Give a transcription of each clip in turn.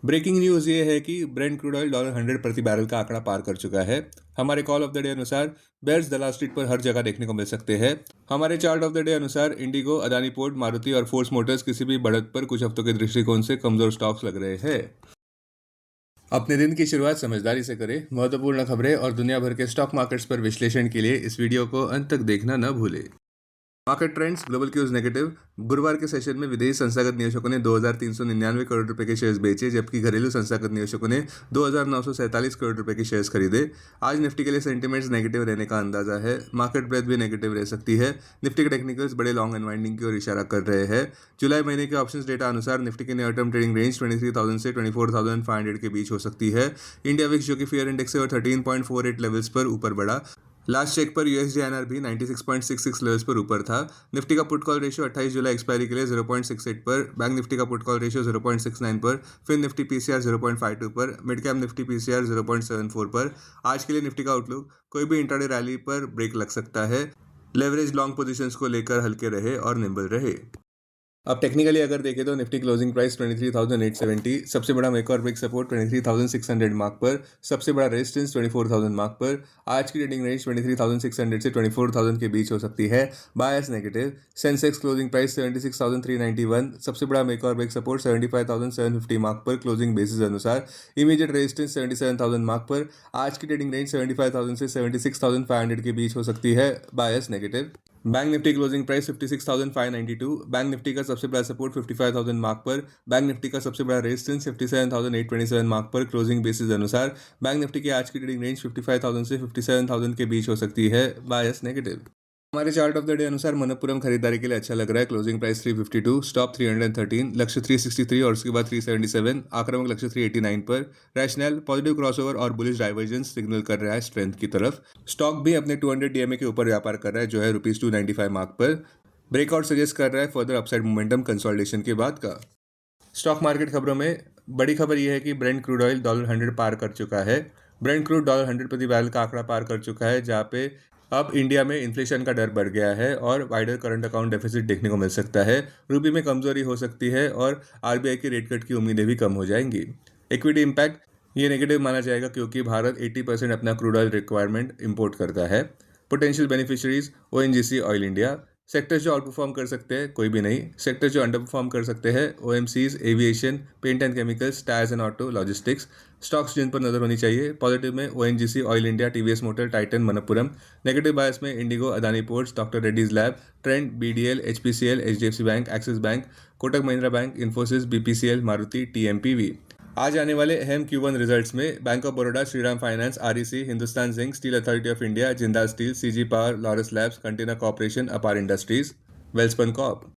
Breaking news ये है कि ब्रेंट क्रूड ऑयल $100 प्रति बैरल का आंकड़ा पार कर चुका है। हमारे कॉल ऑफ द डे अनुसार बेयर्स दलाल स्ट्रीट पर हर जगह देखने को मिल सकते हैं। हमारे चार्ट ऑफ द डे अनुसार इंडिगो, अदानी पोर्ट, मारुति और फोर्स मोटर्स किसी भी बढ़त पर कुछ हफ्तों के दृष्टिकोण से कमजोर स्टॉक्स लग रहे हैं। अपने दिन की शुरुआत समझदारी से करें। महत्वपूर्ण खबरें और दुनिया भर के स्टॉक मार्केट्स पर विश्लेषण के लिए इस वीडियो को अंत तक देखना न भूलें। Market trends, global cues negative. गुरुवार के सेशन में विदेशी संस्थागत निवेशकों ने 2,399 करोड़ रुपए के शेयर्स बेचे, जबकि घरेलू संस्थागत निवेशकों ने 2,947 करोड़ रुपए के शेयर्स खरीदे। आज निफ्टी के लिए सेंटिमेंट्स नेगेटिव रहने का अंदाजा है। मार्केट ब्रेथ भी नेगेटिव रह सकती है। निफ्टी के टेक्निकल्स बड़े लॉन्ग अनवाइंडिंग की ओर इशारा कर रहे हैं। जुलाई महीने के ऑप्शंस डेटा अनुसार निफ्टी की नियर टर्म ट्रेडिंग रेंज 23,000 से 24,500 के बीच हो सकती है। इंडिया विक्स, जो कि फियर इंडेक्स है, और 13.48 लेवल्स पर ऊपर बढ़ा। लास्ट चेक पर यूएसडी भी 96.66 लेवल्स पर ऊपर था। निफ्टी का put call ratio 28 July expiry के लिए 0.68 पर, बैंक निफ्टी का पुट कॉल रेशियो 0.69 पर, फिर निफ्टी पीसीआर 0.52 पर, मिड कैप निफ्टी पीसीआर 0.74 पर। आज के लिए निफ्टी का आउटलुक, कोई भी इंट्राडे रैली पर ब्रेक लग सकता है। लेवरेज लॉन्ग पोजीशंस को लेकर हल्के रहे और निम्बल रहे। अब टेक्निकली अगर देखें तो निफ्टी क्लोजिंग प्राइस 23,870, सबसे बड़ा मेक और ब्रेक सपोर्ट 23,600 मार्क पर, सबसे बड़ा रेजिस्टेंस 24,000 मार्क पर। आज की ट्रेडिंग रेंज 23,600 से 24,000 के बीच हो सकती है। Bias negative. Sensex closing price 76,391, सबसे बड़ा मेक और ब्रेक सपोर्ट 75,750 मार्क पर क्लोजिंग बेसिस अनुसार। इमीडिएट रेजिस्टेंस 77,000 मार्क पर। आज की ट्रेडिंग रेंज 75,000 से 76,500 के बीच हो सकती है। Bias negative. Bank Nifty closing price 56,592, bank Nifty का सबसे बड़ा सपोर्ट 55,000 मार्क पर, बैंक निफ्टी का सबसे बड़ा रेजिस्टेंस 57,827 मार्क पर क्लोजिंग बेसिस अनुसार। बैंक निफ्टी की आज की ट्रेडिंग रेंज 55,000 से 57,000 के बीच हो सकती है। Bias negative. हमारे चार्ट ऑफ द डे अनुसार मनप्पुरम खरीदारी के लिए अच्छा लग रहा है। क्लोजिंग प्राइस 352, स्टॉप 313, लक्ष्य 363 और उसके बाद 377, आक्रामक लक्ष्य 389 पर। रैशनल पॉजिटिव क्रॉसओवर और बुलिश डाइवर्जेंस सिग्नल कर रहा है स्ट्रेंथ की तरफ। स्टॉक भी अपने 200 डीएमए के ऊपर व्यापार कर रहा है, जो है ₹295 मार्क पर। ब्रेकआउट सजेस्ट कर रहा है फर्दर अपसाइड मोमेंटम कंसोलिडेशन के बाद का। स्टॉक मार्केट खबरों में बड़ी खबर यह है कि ब्रेंट क्रूड ऑयल $100 पार कर चुका है। ब्रेंट क्रूड $100 प्रति बैरल का आंकड़ा पार कर चुका है, जहां पे अब इंडिया में इन्फ्लेशन का डर बढ़ गया है और वाइडर करंट अकाउंट डेफिसिट देखने को मिल सकता है। रूपी में कमजोरी हो सकती है और आरबीआई की रेट कट की उम्मीदें भी कम हो जाएंगी। इक्विटी इम्पैक्ट ये नेगेटिव माना जाएगा, क्योंकि भारत 80% अपना क्रूड ऑयल रिक्वायरमेंट इंपोर्ट करता है। Potential beneficiaries ONGC, oil India. Sectors जो आउट परफॉर्म कर सकते हैं, कोई भी नहीं। सेक्टर्स जो अंडर परफॉर्म कर सकते हैं, OMCs, aviation, paint and chemicals, tyres and auto, logistics. Stocks जिन पर नजर होनी चाहिए, पॉजिटिव में ONGC, oil India, TVS motor, Titan, Manappuram. Negative bias में IndiGo, Adani ports, doctor Reddy's lab, Trent, BDL, HPCL, HDFC bank, Axis bank, Kotak Mahindra bank, Infosys, BPCL, Maruti, TMPV. आज आने वाले अहम Q1 रिजल्ट्स में bank of Baroda, Shriram finance, REC, Hindustan zinc, steel authority of India, Jindal steel, CG power, Laurus labs, container corporation, Apar industries, Welspun corp.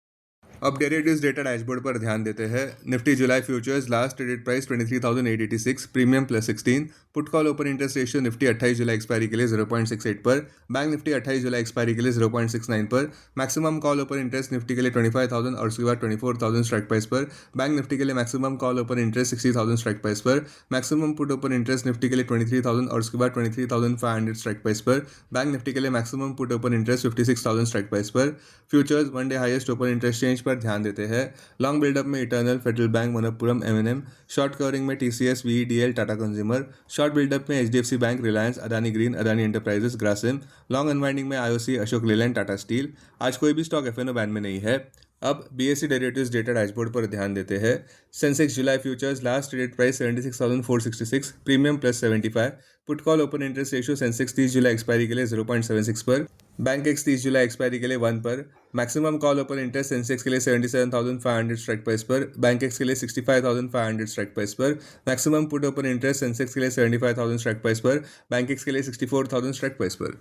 अब derivatives data dashboard पर ध्यान देते हैं। Nifty July futures last traded price 23,886, premium +16। Put call open interest ratio Nifty 28 July expiry के लिए 0.68 पर, bank Nifty 28 July expiry के लिए 0.69 पर। Maximum call open interest Nifty के लिए 25,000 और उसके बाद 24,000 स्ट्राइक प्राइस पर। बैंक निफ्टी के लिए maximum call open interest 60,000 strike price पर। Maximum put open interest Nifty के लिए 23,000 और उसके बाद 23,500 स्ट्राइक प्राइस पर। बैंक निफ्टी के लिए maximum put open interest 56,000 strike price पर। Futures one day highest open interest change पर ध्यान देते हैं। लॉन्ग बिल्डअप में Eternal, federal bank, Manappuram, M&M. Short covering में TCS, VEDL, Tata consumer. Short buildup में HDFC bank, Reliance, Adani green, Adani enterprises, Grasim. Long unwinding में IOC, Ashok Leyland, Tata steel. आज कोई भी स्टॉक एफएनओ बैन में नहीं है। अब बीएससी डेरिवेटिव्स डेटा डैशबोर्ड पर ध्यान देते हैं। Sensex July futures last traded price 76,466, premium +75। Put call open interest ratio Sensex 30 July expiry के लिए 0.76 पर, बैंक एक्स 30 जुलाई एक्सपायरी के लिए 1 पर। Maximum call open interest Sensex के लिए 77,500 स्ट्राइक प्राइस पर, बैंक एक्स के लिए 65,500 स्ट्राइक प्राइस पर। Maximum put open interest Sensex के लिए 75,000 स्ट्राइक प्राइस पर, बैंक एक्स के लिए 64,000 स्ट्राइक प्राइस पर।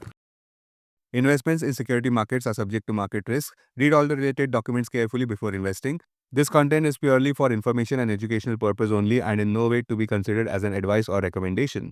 Investments in security markets are subject to market risk. Read all the related documents carefully before investing. This content is purely for information and educational purpose only and in no way to be considered as an advice or recommendation.